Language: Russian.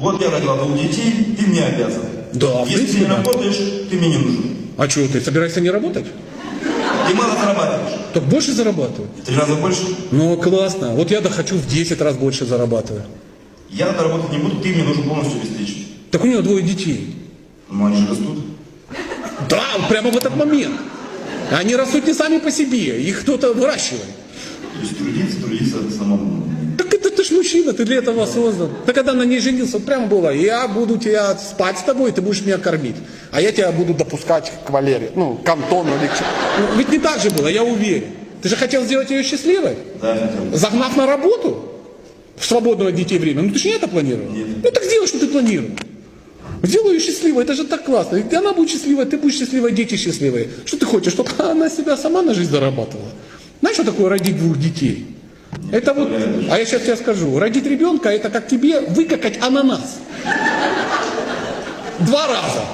Вот я родила 2 детей, ты мне обязан. Да, Если ты не работаешь, ты мне не нужен. А что, ты собираешься не работать? Ты мало зарабатываешь. Так больше зарабатывай. В 3 раза больше. Ну, классно. Вот я хочу в 10 раз больше зарабатываю. Я работать не буду, ты мне нужен полностью обеспечить. Так у него 2 детей. Ну, они же растут. Да, прямо в этот момент. Они растут не сами по себе, их кто-то выращивает. То есть трудиться самому. Так это ты ж мужчина, ты для этого создан. Ты когда на ней женился, вот прямо было, я буду тебя спать с тобой, ты будешь меня кормить. А я тебя буду допускать к Валере, ну, к Антону или к ну, ведь не так же было, я уверен. Ты же хотел сделать ее счастливой? Да, хотел. Загнав на работу в свободное от детей время. Ну ты же не это планировал? Нет. Ну так сделай, что ты планировал. Сделай ее счастливой, это же так классно. И она будет счастливая, ты будешь счастливая, дети счастливые. Что ты хочешь, чтобы она себя сама на жизнь зарабатывала? Знаешь, что такое родить 2 детей? Это вот, а я сейчас тебе скажу, родить ребенка, это как тебе выкакать ананас. 2 раза.